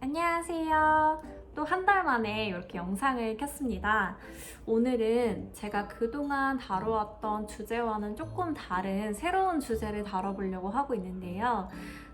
안녕하세요. 또 한 달 만에 이렇게 영상을 켰습니다. 오늘은 제가 그동안 다루었던 주제와는 조금 다른 새로운 주제를 다뤄보려고 하고 있는데요.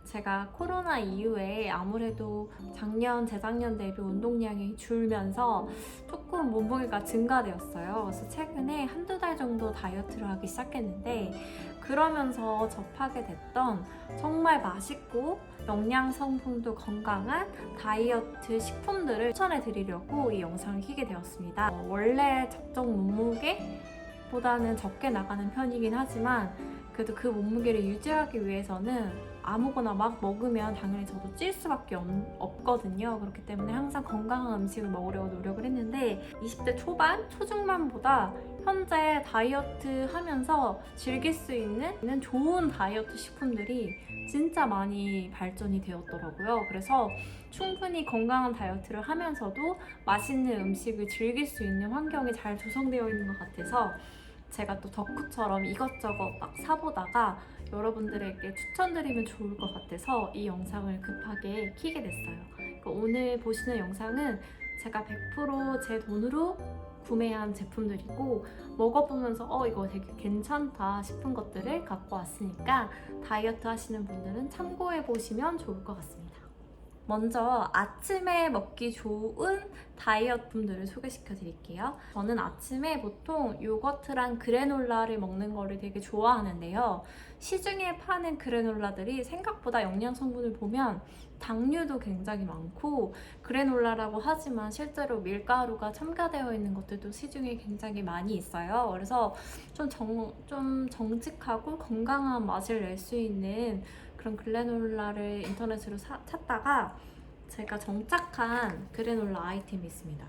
제가 코로나 이후에 아무래도 작년, 재작년 대비 운동량이 줄면서 조금 몸무게가 증가되었어요. 그래서 최근에 한두 달 정도 다이어트를 하기 시작했는데, 그러면서 접하게 됐던 정말 맛있고 영양 성분도 건강한 다이어트 식품들을 추천해 드리려고 이 영상을 켜게 되었습니다. 원래 적정 몸무게보다는 적게 나가는 편이긴 하지만 그래도 그 몸무게를 유지하기 위해서는 아무거나 막 먹으면 당연히 저도 찔 수밖에 없거든요. 그렇기 때문에 항상 건강한 음식을 먹으려고 노력을 했는데 20대 초반, 초중반보다 현재 다이어트 하면서 즐길 수 있는 좋은 다이어트 식품들이 진짜 많이 발전이 되었더라고요. 그래서 충분히 건강한 다이어트를 하면서도 맛있는 음식을 즐길 수 있는 환경이 잘 조성되어 있는 것 같아서 제가 또 덕후처럼 이것저것 막 사보다가 여러분들에게 추천드리면 좋을 것 같아서 이 영상을 급하게 켜게 됐어요. 그러니까 오늘 보시는 영상은 제가 100% 제 돈으로 구매한 제품들이고 먹어보면서 이거 되게 괜찮다 싶은 것들을 갖고 왔으니까 다이어트 하시는 분들은 참고해 보시면 좋을 것 같습니다. 먼저 아침에 먹기 좋은 다이어트품들을 소개시켜 드릴게요. 저는 아침에 보통 요거트랑 그래놀라를 먹는 거를 되게 좋아하는데요. 시중에 파는 그래놀라들이 생각보다 영양 성분을 보면 당류도 굉장히 많고 그래놀라라고 하지만 실제로 밀가루가 첨가되어 있는 것들도 시중에 굉장히 많이 있어요. 그래서 좀 정직하고 건강한 맛을 낼 수 있는 그런 그래놀라를 인터넷으로 찾다가 제가 정착한 그래놀라 아이템이 있습니다.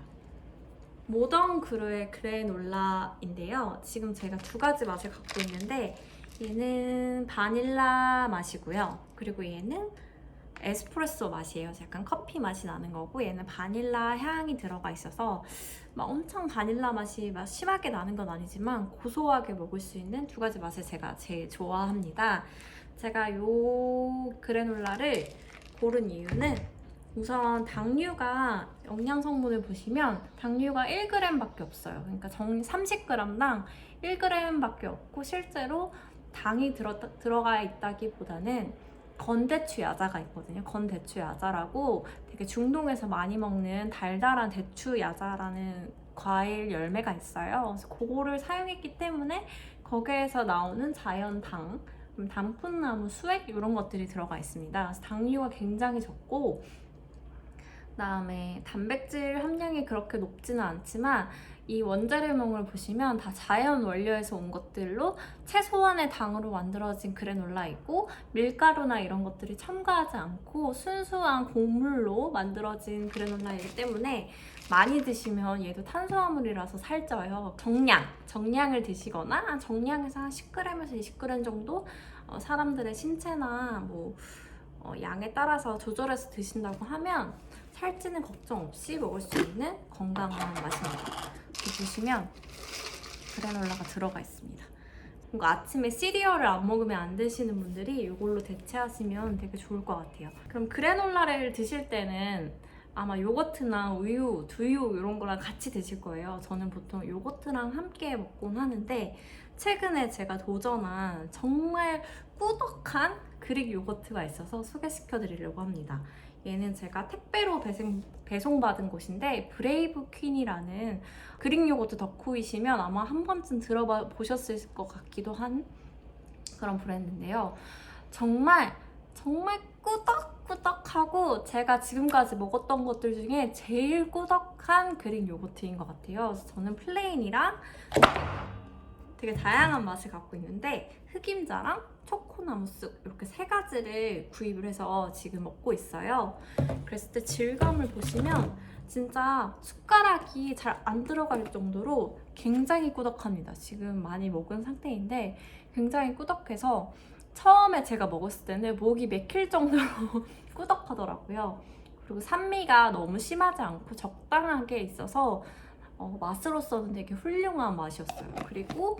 모던 그루의 그래놀라인데요. 지금 제가 두 가지 맛을 갖고 있는데 얘는 바닐라 맛이고요. 그리고 얘는 에스프레소 맛이에요. 약간 커피 맛이 나는 거고 얘는 바닐라 향이 들어가 있어서 막 엄청 바닐라 맛이 막 심하게 나는 건 아니지만 고소하게 먹을 수 있는 두 가지 맛을 제가 제일 좋아합니다. 제가 요 그래놀라를 고른 이유는 우선 당류가 영양 성분을 보시면 당류가 1g밖에 없어요. 그러니까 30g당 1g밖에 없고 실제로 당이 들어가 있다기보다는 건대추 야자가 있거든요. 건대추 야자라고 되게 중동에서 많이 먹는 달달한 대추 야자라는 과일 열매가 있어요. 그래서 그거를 사용했기 때문에 거기에서 나오는 자연당, 단풍나무 수액 이런 것들이 들어가 있습니다. 그래서 당류가 굉장히 적고 그다음에 단백질 함량이 그렇게 높지는 않지만 이 원재료명을 보시면 다 자연 원료에서 온 것들로 최소한의 당으로 만들어진 그래놀라이고 밀가루나 이런 것들이 첨가하지 않고 순수한 곡물로 만들어진 그래놀라이기 때문에 많이 드시면 얘도 탄수화물이라서 살쪄요. 정량을 드시거나 정량에서 한 10g에서 20g 정도 사람들의 신체나 양에 따라서 조절해서 드신다고 하면 살찌는 걱정 없이 먹을 수 있는 건강한 맛입니다. 이렇게 보시면 그래놀라가 들어가 있습니다. 뭔가 아침에 시리얼을 안 먹으면 안 드시는 분들이 이걸로 대체하시면 되게 좋을 것 같아요. 그럼 그래놀라를 드실 때는 아마 요거트나 우유, 두유 이런 거랑 같이 드실 거예요. 저는 보통 요거트랑 함께 먹곤 하는데 최근에 제가 도전한 정말 꾸덕한 그릭 요거트가 있어서 소개시켜 드리려고 합니다. 얘는 제가 택배로 배송받은 곳인데 브레이브 퀸이라는 그릭 요거트 덕후이시면 아마 한 번쯤 들어보셨을 것 같기도 한 그런 브랜드인데요. 정말 꾸덕꾸덕하고 제가 지금까지 먹었던 것들 중에 제일 꾸덕한 그릭 요거트인 것 같아요. 그래서 저는 플레인이랑 되게 다양한 맛을 갖고 있는데 흑임자랑 초코나무 쑥 이렇게 세 가지를 구입을 해서 지금 먹고 있어요. 그랬을 때 질감을 보시면 진짜 숟가락이 잘 안 들어갈 정도로 굉장히 꾸덕합니다. 지금 많이 먹은 상태인데 굉장히 꾸덕해서 처음에 제가 먹었을 때는 목이 맥힐 정도로 꾸덕하더라고요. 그리고 산미가 너무 심하지 않고 적당하게 있어서 맛으로서는 되게 훌륭한 맛이었어요. 그리고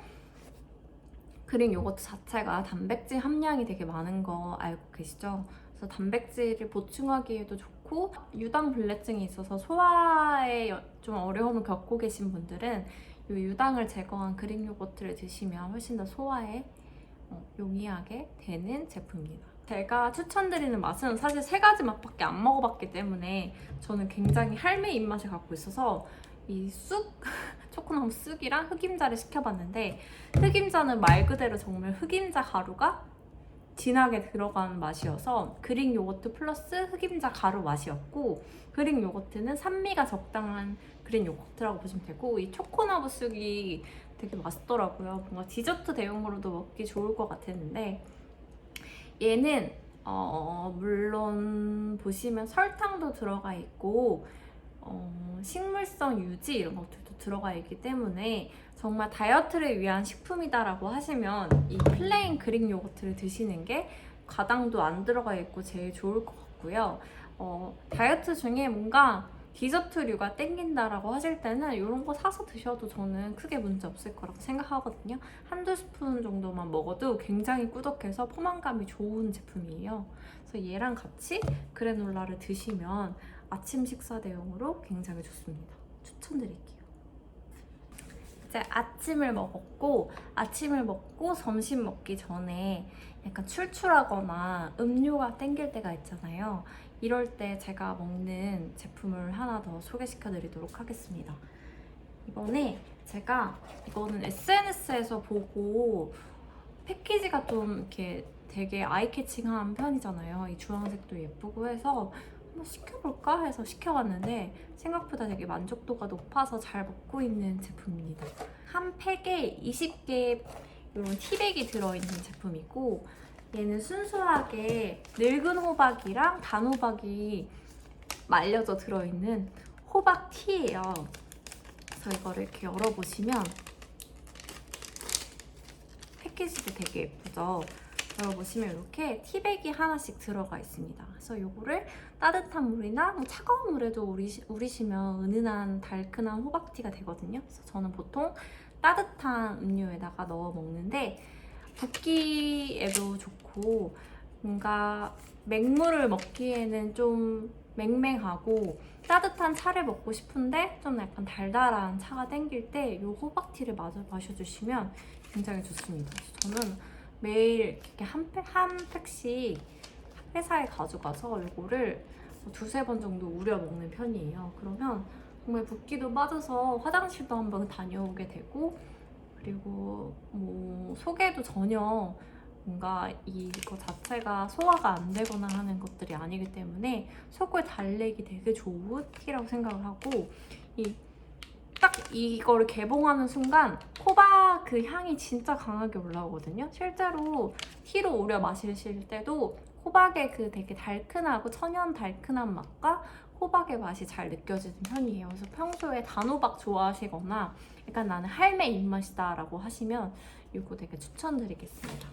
그릭 요거트 자체가 단백질 함량이 되게 많은 거 알고 계시죠? 그래서 단백질을 보충하기에도 좋고 좋고, 유당불내증이 있어서 소화에 좀 어려움을 겪고 계신 분들은 이 유당을 제거한 그릭 요거트를 드시면 훨씬 더 소화에 용이하게 되는 제품입니다. 제가 추천드리는 맛은 사실 3가지 맛밖에 안 먹어봤기 때문에 저는 굉장히 할매 입맛을 갖고 있어서 이 쑥, 초코나무 쑥이랑 흑임자를 시켜봤는데, 흑임자는 말 그대로 정말 흑임자 가루가 진하게 들어간 맛이어서 그릭 요거트 플러스 흑임자 가루 맛이었고, 그릭 요거트는 산미가 적당한 그릭 요거트라고 보시면 되고, 이 초코나무 쑥이 되게 맛있더라고요. 뭔가 디저트 대용으로도 먹기 좋을 것 같았는데, 얘는 물론 보시면 설탕도 들어가 있고 식물성 유지 이런 것들도 들어가 있기 때문에 정말 다이어트를 위한 식품이다라고 하시면 이 플레인 그릭 요거트를 드시는 게 가당도 안 들어가 있고 제일 좋을 것 같고요. 다이어트 중에 뭔가 디저트류가 땡긴다라고 하실 때는 이런 거 사서 드셔도 저는 크게 문제 없을 거라고 생각하거든요. 한두 스푼 정도만 먹어도 굉장히 꾸덕해서 포만감이 좋은 제품이에요. 그래서 얘랑 같이 그래놀라를 드시면 아침 식사 대용으로 굉장히 좋습니다. 추천드릴게요. 이제 아침을 먹고 점심 먹기 전에 약간 출출하거나 음료가 땡길 때가 있잖아요. 이럴 때 제가 먹는 제품을 하나 더 소개시켜 드리도록 하겠습니다. 이거는 SNS에서 보고 패키지가 좀 이렇게 되게 아이캐칭한 편이잖아요. 이 주황색도 예쁘고 해서 한번 시켜볼까 해서 시켜봤는데 생각보다 되게 만족도가 높아서 잘 먹고 있는 제품입니다. 한 팩에 20개 이런 티백이 들어있는 제품이고, 얘는 순수하게 늙은 호박이랑 단호박이 말려져 들어있는 호박 티예요. 그래서 이거를 이렇게 열어보시면 패키지도 되게 예쁘죠? 열어보시면 이렇게 티백이 하나씩 들어가 있습니다. 그래서 이거를 따뜻한 물이나 차가운 물에도 우리시면 은은한 달큰한 호박티가 되거든요. 그래서 저는 보통 따뜻한 음료에다가 넣어 먹는데 붓기에도 좋고, 뭔가 맹물을 먹기에는 좀 맹맹하고 따뜻한 차를 먹고 싶은데 좀 약간 달달한 차가 땡길 때 이 호박티를 마셔주시면 굉장히 좋습니다. 그래서 저는 매일 이렇게 한 팩씩 회사에 가져가서 이거를 두세 번 정도 우려 먹는 편이에요. 그러면 정말 붓기도 빠져서 화장실도 한번 다녀오게 되고, 그리고 뭐 속에도 전혀 뭔가 이거 자체가 소화가 안 되거나 하는 것들이 아니기 때문에 속을 달래기 되게 좋은 티라고 생각을 하고, 딱 이거를 개봉하는 순간 호박 그 향이 진짜 강하게 올라오거든요. 실제로 티로 우려 마시실 때도 호박의 그 되게 달큰하고 천연 달큰한 맛과 호박의 맛이 잘 느껴지는 편이에요. 그래서 평소에 단호박 좋아하시거나 약간 나는 할매 입맛이다 라고 하시면 이거 되게 추천드리겠습니다.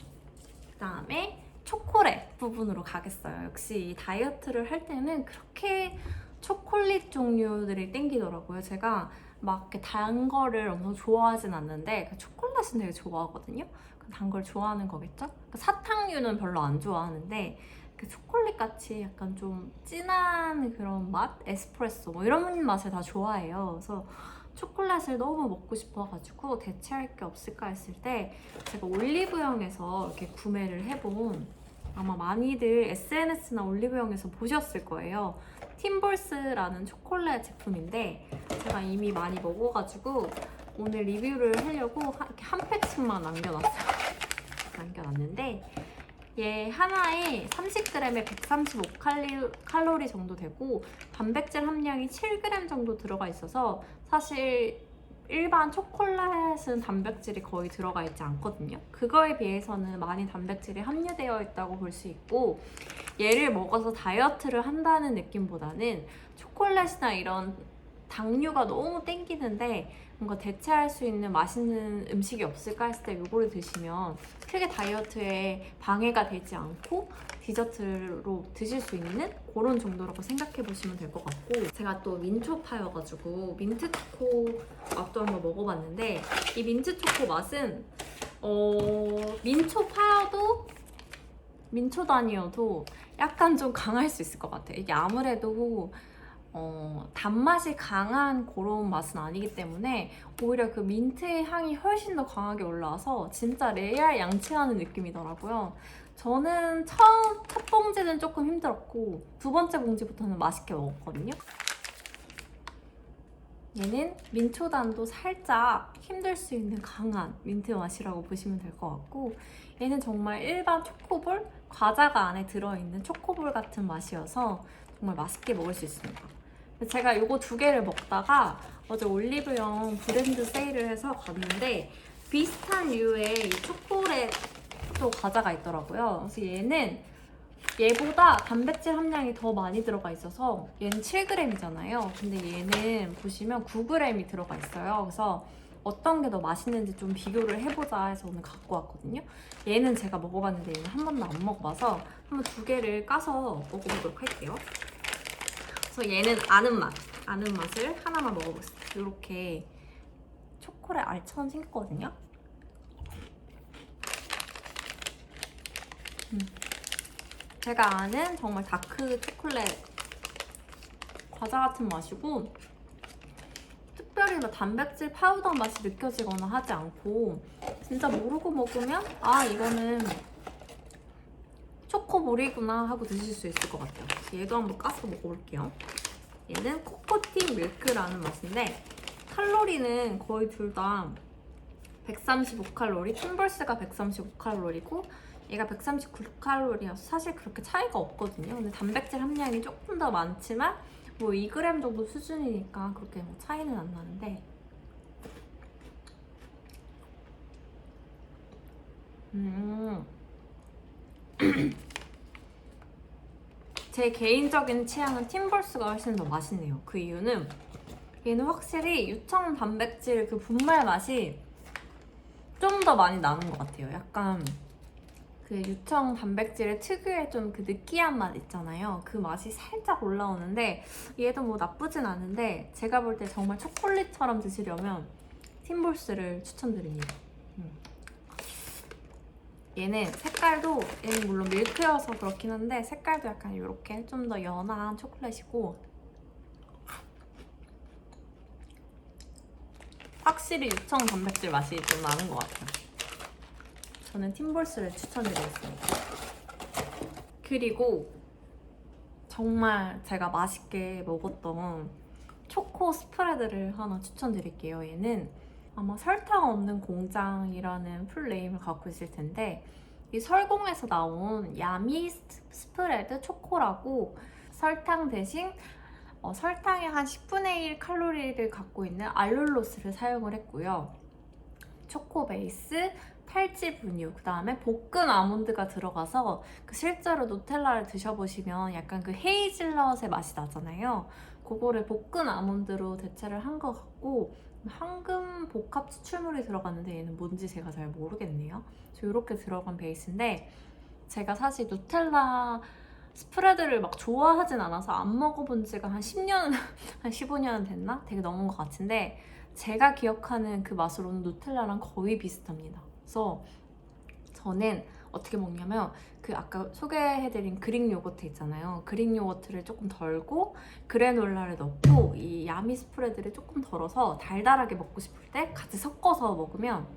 그다음에 초콜릿 부분으로 가겠어요. 역시 다이어트를 할 때는 그렇게 초콜릿 종류들이 땡기더라고요. 제가 막 이렇게 단 거를 엄청 좋아하진 않는데 초콜릿은 되게 좋아하거든요. 단 걸 좋아하는 거겠죠? 사탕류는 별로 안 좋아하는데 초콜릿 같이 약간 좀 진한 그런 맛? 에스프레소 뭐 이런 맛을 다 좋아해요. 그래서 초콜릿을 너무 먹고 싶어가지고 대체할 게 없을까 했을 때 제가 올리브영에서 이렇게 구매를 해본, 아마 많이들 SNS나 올리브영에서 보셨을 거예요. 팀볼스라는 초콜릿 제품인데 제가 이미 많이 먹어가지고 오늘 리뷰를 하려고 이렇게 한 팩씩만 남겨놨는데 얘 하나에 30g에 135칼로리 정도 되고 단백질 함량이 7g 정도 들어가 있어서 사실 일반 초콜릿은 단백질이 거의 들어가 있지 않거든요. 그거에 비해서는 많이 단백질이 함유되어 있다고 볼 수 있고, 얘를 먹어서 다이어트를 한다는 느낌보다는 초콜릿이나 이런 당류가 너무 땡기는데 뭔가 대체할 수 있는 맛있는 음식이 없을까 했을 때 이거를 드시면 크게 다이어트에 방해가 되지 않고 디저트로 드실 수 있는 그런 정도라고 생각해 보시면 될 것 같고, 제가 또 민초파여가지고 민트 초코 맛도 한번 먹어봤는데 이 민트 초코 맛은 민초파여도 민초단이어도 약간 좀 강할 수 있을 것 같아요. 이게 아무래도 단맛이 강한 그런 맛은 아니기 때문에 오히려 그 민트의 향이 훨씬 더 강하게 올라와서 진짜 레알 양치하는 느낌이더라고요. 저는 첫 봉지는 조금 힘들었고 두 번째 봉지부터는 맛있게 먹었거든요. 얘는 민초단도 살짝 힘들 수 있는 강한 민트 맛이라고 보시면 될 것 같고, 얘는 정말 일반 초코볼? 과자가 안에 들어있는 초코볼 같은 맛이어서 정말 맛있게 먹을 수 있습니다. 제가 이거 두 개를 먹다가 어제 올리브영 브랜드 세일을 해서 갔는데 비슷한 류의 이 초콜릿 또 과자가 있더라고요. 그래서 얘보다 단백질 함량이 더 많이 들어가 있어서 얘는 7g이잖아요. 근데 얘는 보시면 9g이 들어가 있어요. 그래서 어떤 게 더 맛있는지 좀 비교를 해보자 해서 오늘 갖고 왔거든요. 얘는 제가 먹어봤는데 얘는 한 번도 안 먹어봐서 한번 두 개를 까서 먹어보도록 할게요. 그래서 얘는 아는 맛을 하나만 먹어보겠습니다. 이렇게 초콜릿 알처럼 생겼거든요. 제가 아는 정말 다크 초콜릿 과자 같은 맛이고, 특별히 막 단백질 파우더 맛이 느껴지거나 하지 않고 진짜 모르고 먹으면 아 이거는 초코볼이구나 하고 드실 수 있을 것 같아요. 얘도 한번 까서 먹어볼게요. 얘는 코코팅 밀크라는 맛인데 칼로리는 거의 둘 다 135칼로리, 팀벌스가 135칼로리고 얘가 139칼로리여서 사실 그렇게 차이가 없거든요. 근데 단백질 함량이 조금 더 많지만 뭐 2g 정도 수준이니까 그렇게 뭐 차이는 안 나는데 제 개인적인 취향은 팀벌스가 훨씬 더 맛있네요. 그 이유는 얘는 확실히 유청 단백질 그 분말 맛이 좀 더 많이 나는 것 같아요. 약간 그 유청 단백질의 특유의 좀 그 느끼한 맛 있잖아요. 그 맛이 살짝 올라오는데 얘도 뭐 나쁘진 않은데 제가 볼 때 정말 초콜릿처럼 드시려면 팀볼스를 추천드립니다. 얘는 색깔도 얘는 물론 밀크여서 그렇긴 한데 색깔도 약간 이렇게 좀 더 연한 초콜릿이고 확실히 유청 단백질 맛이 좀 나는 것 같아요. 저는 팀볼스를 추천드리겠습니다. 그리고 정말 제가 맛있게 먹었던 초코 스프레드를 하나 추천드릴게요. 얘는 아마 설탕 없는 공장이라는 풀네임을 갖고 있을 텐데 이 설공에서 나온 야미 스프레드 초코라고 설탕 대신 설탕의 한 10분의 1 칼로리를 갖고 있는 알룰로스를 사용을 했고요. 초코 베이스, 탈지 분유, 그 다음에 볶은 아몬드가 들어가서 그 실제로 누텔라를 드셔보시면 약간 그 헤이즐넛의 맛이 나잖아요. 그거를 볶은 아몬드로 대체를 한 것 같고 황금 복합 추출물이 들어갔는데 얘는 뭔지 제가 잘 모르겠네요. 이렇게 들어간 베이스인데 제가 사실 누텔라 스프레드를 막 좋아하진 않아서 안 먹어본 지가 한 10년, 한 15년은 됐나? 되게 넘은 것 같은데 제가 기억하는 그 맛으로는 누텔라랑 거의 비슷합니다. 그래서 저는 어떻게 먹냐면 그 아까 소개해드린 그릭 요거트 있잖아요. 그릭 요거트를 조금 덜고 그래놀라를 넣고 이 야미 스프레드를 조금 덜어서 달달하게 먹고 싶을 때 같이 섞어서 먹으면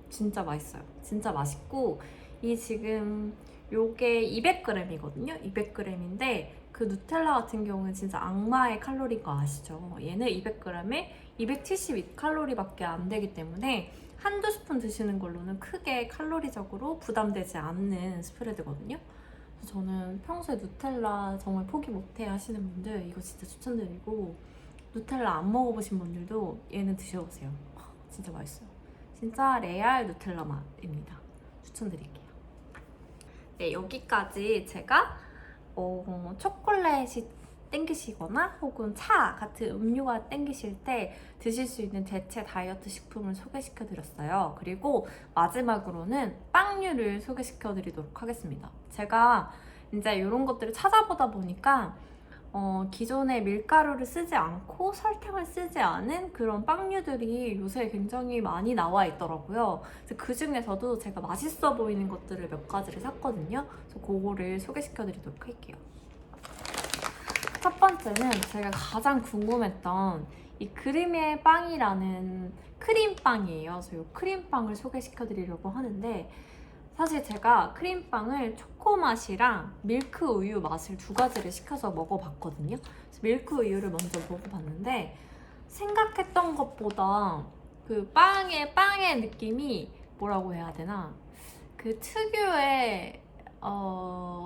진짜 맛있어요. 진짜 맛있고 이 지금 요게 200g이거든요. 200g인데 그 누텔라 같은 경우는 진짜 악마의 칼로리인 거 아시죠? 얘는 200g에 272칼로리밖에 안 되기 때문에 한두 스푼 드시는 걸로는 크게 칼로리적으로 부담되지 않는 스프레드거든요. 그래서 저는 평소에 누텔라 정말 포기 못해 하시는 분들 이거 진짜 추천드리고 누텔라 안 먹어보신 분들도 얘는 드셔보세요. 진짜 맛있어요. 진짜 레알 누텔라 맛입니다. 추천드릴게요. 네, 여기까지 제가 초콜릿이 땡기시거나 혹은 차 같은 음료가 땡기실 때 드실 수 있는 대체 다이어트 식품을 소개시켜드렸어요. 그리고 마지막으로는 빵류를 소개시켜드리도록 하겠습니다. 제가 이제 이런 것들을 찾아보다 보니까 기존의 밀가루를 쓰지 않고 설탕을 쓰지 않은 그런 빵류들이 요새 굉장히 많이 나와 있더라고요. 그 중에서도 제가 맛있어 보이는 것들을 몇 가지를 샀거든요. 그래서 그거를 소개시켜 드리도록 할게요. 첫 번째는 제가 가장 궁금했던 이 그림의 빵이라는 크림빵이에요. 그래서 이 크림빵을 소개시켜 드리려고 하는데, 사실 제가 크림빵을 초코 맛이랑 밀크 우유 맛을 두 가지를 시켜서 먹어봤거든요. 그래서 밀크 우유를 먼저 먹어봤는데 생각했던 것보다 그 빵의 느낌이 뭐라고 해야 되나, 그 특유의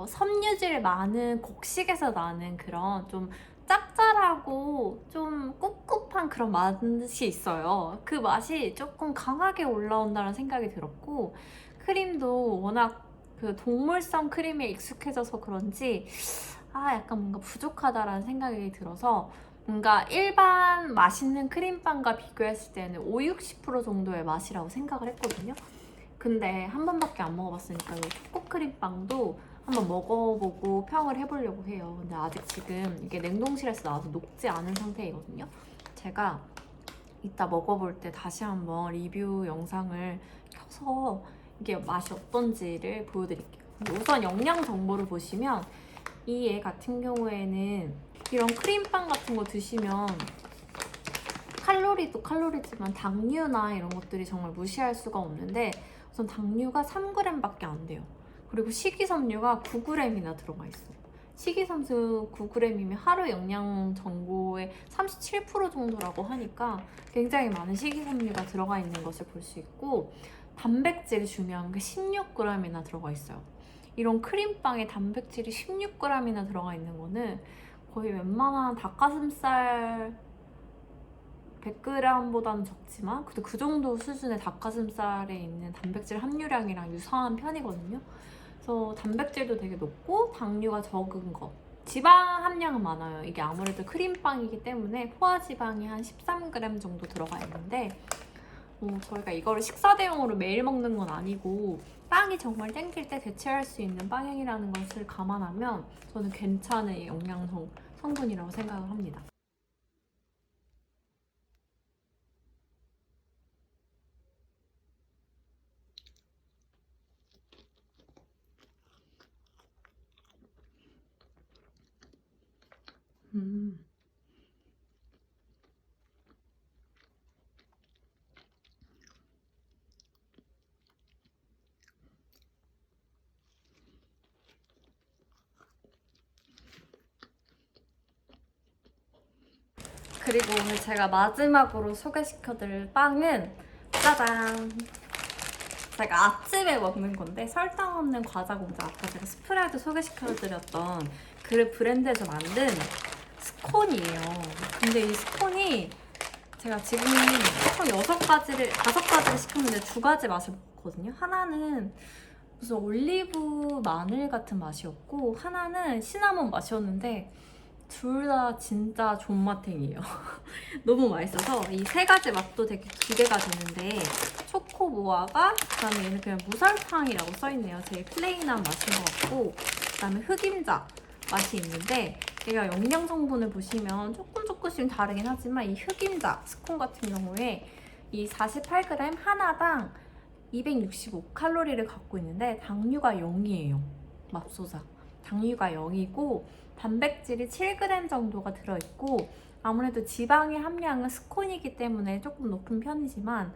섬유질 많은 곡식에서 나는 그런 좀 짭짤하고 좀 꿉꿉한 그런 맛이 있어요. 그 맛이 조금 강하게 올라온다는 생각이 들었고, 크림도 워낙 그 동물성 크림에 익숙해져서 그런지 약간 뭔가 부족하다라는 생각이 들어서, 뭔가 일반 맛있는 크림빵과 비교했을 때는 5, 60% 정도의 맛이라고 생각을 했거든요. 근데 한 번밖에 안 먹어봤으니까 이 초코크림빵도 한번 먹어보고 평을 해보려고 해요. 근데 아직 지금 이게 냉동실에서 나와서 녹지 않은 상태이거든요. 제가 이따 먹어볼 때 다시 한번 리뷰 영상을 켜서 이게 맛이 어떤지를 보여드릴게요. 우선 영양 정보를 보시면 이 애 같은 경우에는 이런 크림빵 같은 거 드시면 칼로리도 칼로리지만 당류나 이런 것들이 정말 무시할 수가 없는데, 우선 당류가 3g밖에 안 돼요. 그리고 식이섬유가 9g이나 들어가 있어요. 식이섬유 9g이면 하루 영양 정보의 37% 정도라고 하니까 굉장히 많은 식이섬유가 들어가 있는 것을 볼 수 있고, 단백질이 중요한 게 16g이나 들어가 있어요. 이런 크림빵에 단백질이 16g이나 들어가 있는 거는 거의 웬만한 닭가슴살 100g보다는 적지만 그래도 그 정도 수준의 닭가슴살에 있는 단백질 함유량이랑 유사한 편이거든요. 그래서 단백질도 되게 높고 당류가 적은 거, 지방 함량은 많아요. 이게 아무래도 크림빵이기 때문에 포화지방이 한 13g 정도 들어가 있는데, 저희가 이거를 식사 대용으로 매일 먹는 건 아니고 빵이 정말 땡길 때 대체할 수 있는 빵이라는 것을 감안하면 저는 괜찮은 영양 성분이라고 생각을 합니다. 음. 그리고 오늘 제가 마지막으로 소개시켜드릴 빵은 짜잔! 제가 아침에 먹는 건데 설탕 없는 과자 공자, 아까 제가 스프레드 소개시켜드렸던 그 브랜드에서 만든 스콘이에요. 근데 이 스콘이 제가 지금 총 6가지를, 5가지를 시켰는데 2가지 맛을 먹거든요. 하나는 무슨 올리브 마늘 같은 맛이었고 하나는 시나몬 맛이었는데 둘 다 진짜 존맛탱이에요. 너무 맛있어서 이 3가지 맛도 되게 기대가 되는데, 초코모아가, 그다음에 얘는 그냥 무설탕이라고 써있네요. 제일 플레인한 맛인 것 같고, 그다음에 흑임자 맛이 있는데, 얘가 영양 성분을 보시면 조금씩 다르긴 하지만 이 흑임자 스콘 같은 경우에 이 48g 하나당 265칼로리를 갖고 있는데 당류가 0이에요. 맙소사. 당류가 0이고 단백질이 7g 정도가 들어있고, 아무래도 지방의 함량은 스콘이기 때문에 조금 높은 편이지만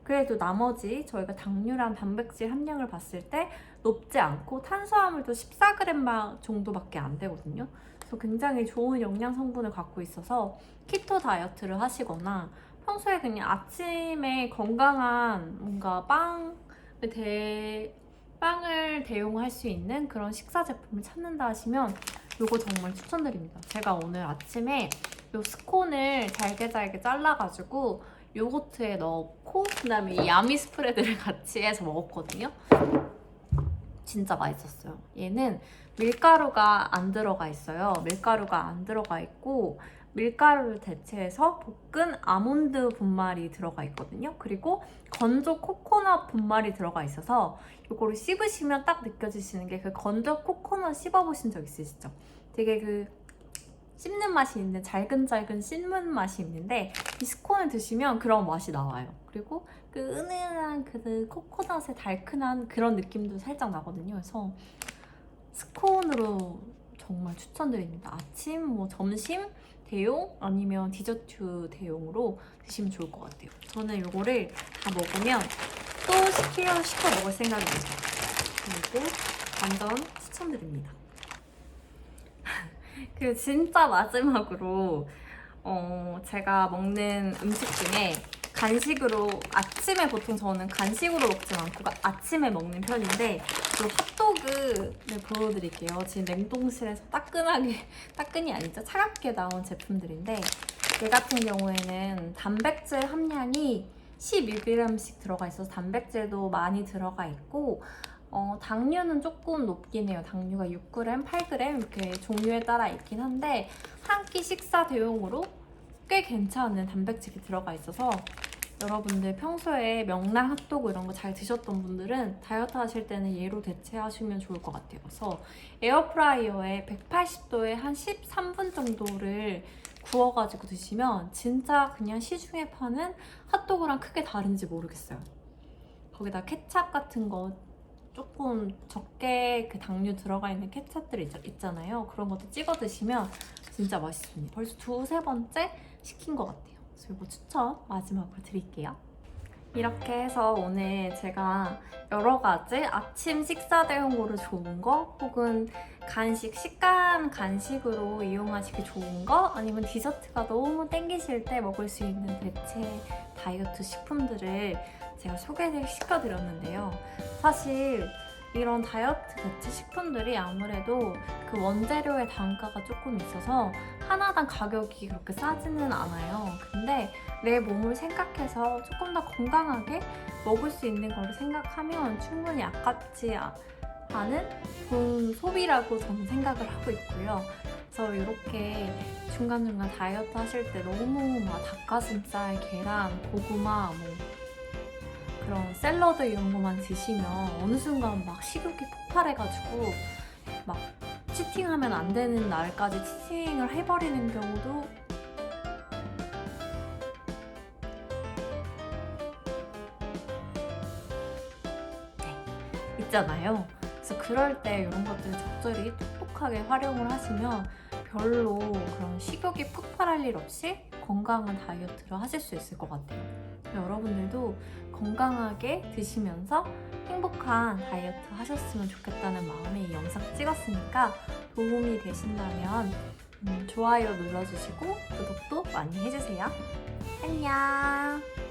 그래도 나머지 저희가 당류랑 단백질 함량을 봤을 때 높지 않고 탄수화물도 14g 정도밖에 안 되거든요. 그래서 굉장히 좋은 영양 성분을 갖고 있어서 키토 다이어트를 하시거나 평소에 그냥 아침에 건강한 뭔가 빵을 대용할 수 있는 그런 식사 제품을 찾는다 하시면 이거 정말 추천드립니다. 제가 오늘 아침에 이 스콘을 잘게 잘라가지고 요거트에 넣고 그다음에 이 야미 스프레드를 같이 해서 먹었거든요. 진짜 맛있었어요. 얘는 밀가루가 안 들어가 있어요. 밀가루가 안 들어가 있고 밀가루를 대체해서 볶은 아몬드 분말이 들어가 있거든요. 그리고 건조 코코넛 분말이 들어가 있어서 이거를 씹으시면 딱 느껴지시는 게, 그 건조 코코넛 씹어보신 적 있으시죠? 되게 그 씹는 맛이 있는데 잘근잘근 씹는 맛이 있는데 이 스콘을 드시면 그런 맛이 나와요. 그리고 그 은은한 그 코코넛의 달큰한 그런 느낌도 살짝 나거든요. 그래서 스콘으로 정말 추천드립니다. 아침, 뭐 점심 대용 아니면 디저트 대용으로 드시면 좋을 것 같아요. 저는 이거를 다 먹으면 또 시켜 먹을 생각입니다. 그리고 완전 추천드립니다. 그리고 진짜 마지막으로 제가 먹는 음식 중에 간식으로 아침에 보통 저는 간식으로 먹진 않고 아침에 먹는 편인데 이 핫도그를 보여드릴게요. 지금 냉동실에서 따끈이 아니죠? 차갑게 나온 제품들인데 얘 같은 경우에는 단백질 함량이 12g씩 들어가 있어서 단백질도 많이 들어가 있고 당류는 조금 높긴 해요. 당류가 6g, 8g 이렇게 종류에 따라 있긴 한데 한 끼 식사 대용으로 꽤 괜찮은 단백질이 들어가 있어서 여러분들 평소에 명랑 핫도그 이런 거 잘 드셨던 분들은 다이어트 하실 때는 얘로 대체하시면 좋을 것 같아요. 그래서 에어프라이어에 180도에 한 13분 정도를 구워가지고 드시면 진짜 그냥 시중에 파는 핫도그랑 크게 다른지 모르겠어요. 거기다 케찹 같은 거 조금 적게 그 당류 들어가 있는 케찹들 있잖아요. 그런 것도 찍어 드시면 진짜 맛있습니다. 벌써 두세 번째 시킨 것 같아요. 그래서 이거 추천 마지막으로 드릴게요. 이렇게 해서 오늘 제가 여러 가지 아침 식사 대용으로 좋은 거 혹은 식감 간식으로 이용하시기 좋은 거 아니면 디저트가 너무 땡기실 때 먹을 수 있는 대체 다이어트 식품들을 제가 소개를 시켜드렸는데요. 사실 이런 다이어트 대체 식품들이 아무래도 그 원재료의 단가가 조금 있어서 하나당 가격이 그렇게 싸지는 않아요. 근데 내 몸을 생각해서 조금 더 건강하게 먹을 수 있는 걸 생각하면 충분히 아깝지 않은 좋은 소비라고 저는 생각을 하고 있고요. 그래서 이렇게 중간중간 다이어트 하실 때 너무 막 닭가슴살, 계란, 고구마, 뭐 그런 샐러드 이런 거만 드시면 어느 순간 막 식욕이 폭발해가지고 막 치팅하면 안 되는 날까지 치팅을 해버리는 경우도 있잖아요. 그래서 그럴 때 이런 것들을 적절히 똑똑하게 활용을 하시면 별로 그런 식욕이 폭발할 일 없이 건강한 다이어트를 하실 수 있을 것 같아요. 여러분들도 건강하게 드시면서 행복한 다이어트 하셨으면 좋겠다는 마음에 이 영상 찍었으니까 도움이 되신다면 좋아요 눌러주시고 구독도 많이 해주세요. 안녕.